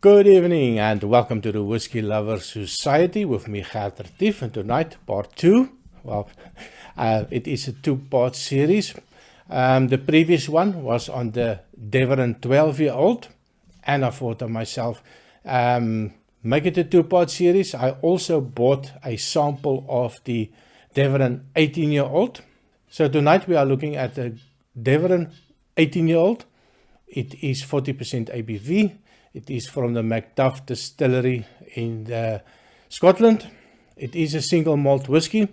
Good evening and welcome to the Whiskey Lovers Society with me, Gert Retief, and tonight part 2. Well, it is a 2-part series. The previous one was on the Deveron 12-year-old, and I thought to myself, make it a 2-part series. I also bought a sample of the Deveron 18-year-old. So tonight we are looking at the Deveron 18-year-old. It is 40% ABV. It is from the Macduff distillery in Scotland. It is a single malt whiskey,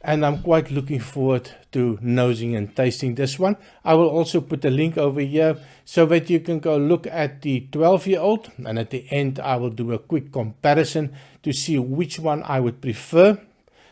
and I'm quite looking forward to nosing and tasting this one. I will also put a link over here so that you can go look at the 12-year-old, and at the end I will do a quick comparison to see which one I would prefer.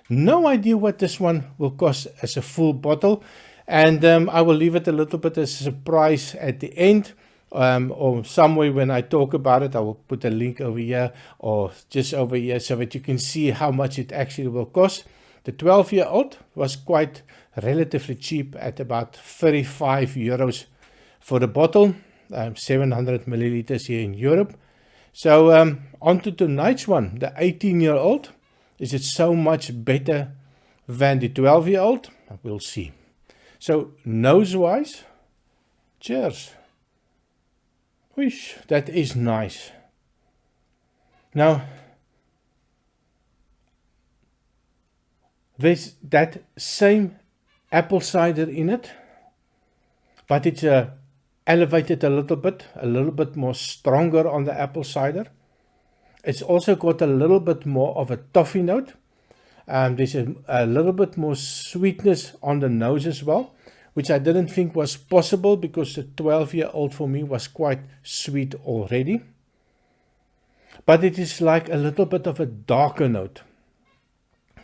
No idea what this one will cost as a full bottle, and I will leave it a little bit as a surprise at the end. Or somewhere when I talk about it, I will put a link over here or just over here so that you can see how much it actually will cost. The 12-year-old was quite relatively cheap at about 35 euros for the bottle, 700 milliliters here in Europe. So on to tonight's one, the 18-year-old. Is it so much better than the 12-year-old? We'll see. So nose-wise, cheers. Whoosh, that is nice. Now, there's that same apple cider in it, but it's elevated a little bit more stronger on the apple cider. It's also got a little bit more of a toffee note. There's a little bit more sweetness on the nose as well, which I didn't think was possible because the 12-year-old for me was quite sweet already. But it is like a little bit of a darker note.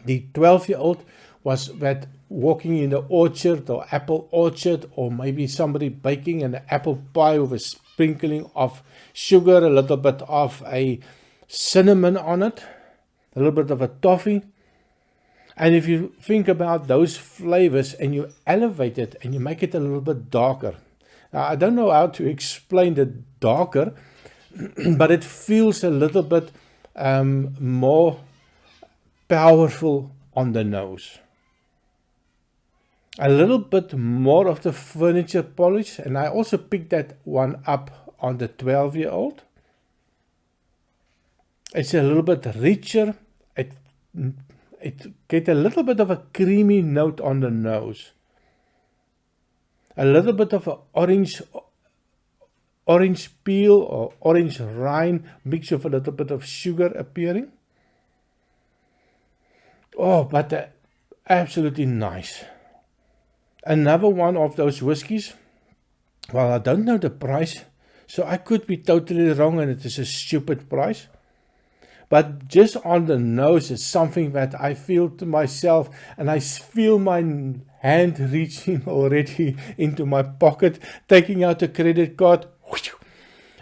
The 12-year-old was that walking in the orchard or apple orchard, or maybe somebody baking an apple pie with a sprinkling of sugar, a little bit of a cinnamon on it, a little bit of a toffee. And if you think about those flavors and you elevate it and you make it a little bit darker. Now, I don't know how to explain the darker, but it feels a little bit more powerful on the nose. A little bit more of the furniture polish, and I also picked that one up on the 12-year-old. It's a little bit richer. It gets a little bit of a creamy note on the nose. A little bit of an orange peel or orange rind mixed with a little bit of sugar appearing. Oh, but absolutely nice. Another one of those whiskies. Well, I don't know the price, so I could be totally wrong and it is a stupid price. But just on the nose, it's something that I feel to myself, and I feel my hand reaching already into my pocket, taking out a credit card,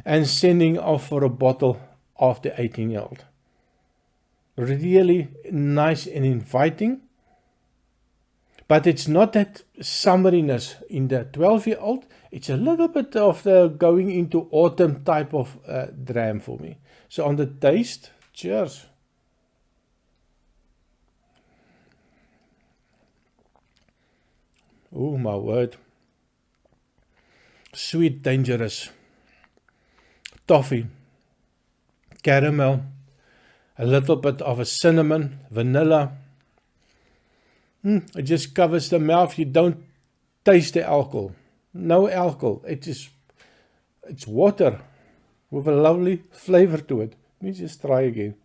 and sending off for a bottle of the 18-year-old. Really nice and inviting. But it's not that summeriness in the 12-year-old. It's a little bit of the going into autumn type of dram for me. So on the taste, cheers. Oh my word. Sweet, dangerous. Toffee. Caramel. A little bit of a cinnamon. Vanilla. It just covers the mouth. You don't taste the alcohol. No alcohol. It's water with a lovely flavor to it. Let me just try again.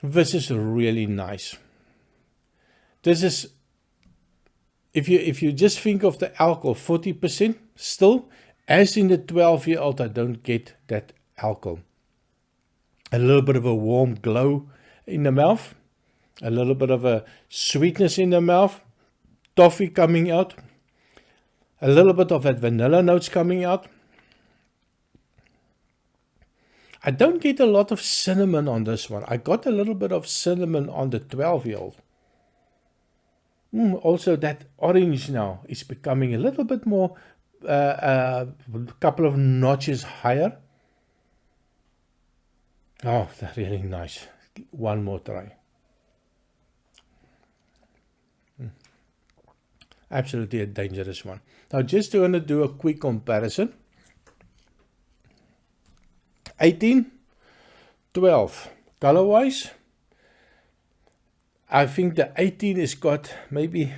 This is really nice. This is, if you just think of the alcohol, 40% still, as in the 12-year-old, I don't get that alcohol. A little bit of a warm glow in the mouth, a little bit of a sweetness in the mouth, toffee coming out, a little bit of that vanilla notes coming out. I don't get a lot of cinnamon on this one. I got a little bit of cinnamon on the 12-year-old. Also that orange now is becoming a little bit more, a couple of notches higher. Oh, that's really nice. One more try. Absolutely a dangerous one. Now just going to do a quick comparison. 18, 12. Color-wise, I think the 18 has got maybe,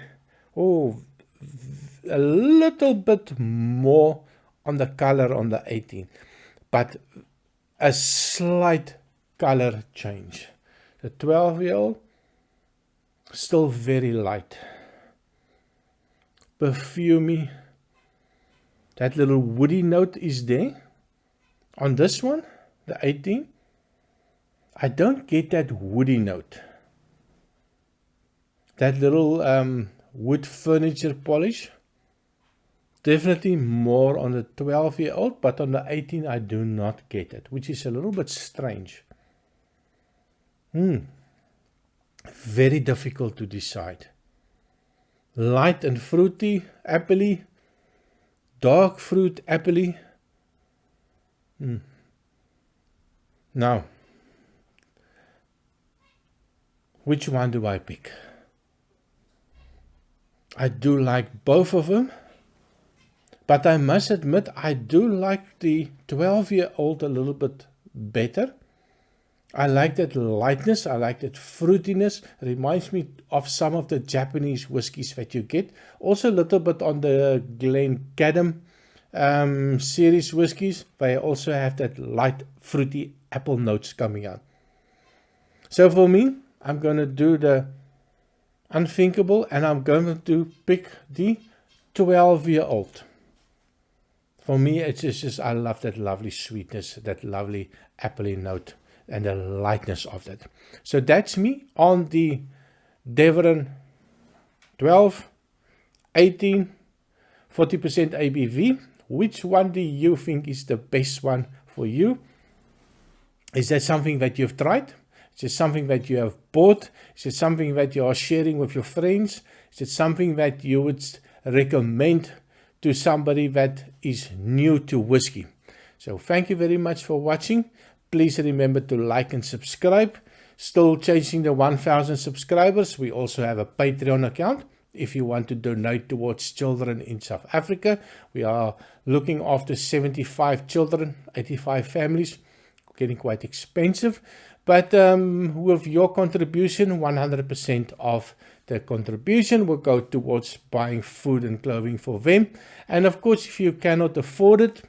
a little bit more on the color on the 18. But a slight color change. The 12-year-old, still very light. Perfumey. That little woody note is there. On this one, the 18, I don't get that woody note. That little wood furniture polish. Definitely more on the 12-year-old, but on the 18 I do not get it, which is a little bit strange. Very difficult to decide. Light and fruity, appley. Dark fruit, appley. Now, which one do I pick? I do like both of them, but I must admit I do like the 12-year-old a little bit better. I like that lightness, I like that fruitiness. It reminds me of some of the Japanese whiskies that you get. Also a little bit on the Glencairn series whiskies. They also have that light fruity apple notes coming out. So for me, I'm going to do the unthinkable and I'm going to pick the 12-year-old. For me, it's just I love that lovely sweetness, that lovely appley note, and the lightness of that. So that's me on the Deveron 12, 18, 40% ABV. Which one do you think is the best one for you? Is that something that you've tried? Is it something that you have bought? Is it something that you are sharing with your friends? Is it something that you would recommend to somebody that is new to whiskey? So thank you very much for watching. Please remember to like and subscribe. Still chasing the 1,000 subscribers. We also have a Patreon account. If you want to donate towards children in South Africa, we are looking after 75 children, 85 families. Getting quite expensive. But with your contribution, 100% of the contribution will go towards buying food and clothing for them. And of course, if you cannot afford it,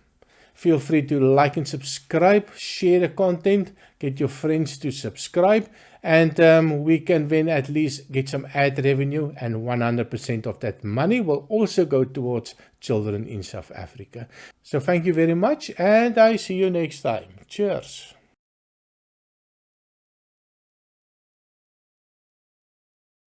feel free to like and subscribe, share the content, get your friends to subscribe, and we can then at least get some ad revenue, and 100% of that money will also go towards children in South Africa. So thank you very much, and I see you next time. Cheers.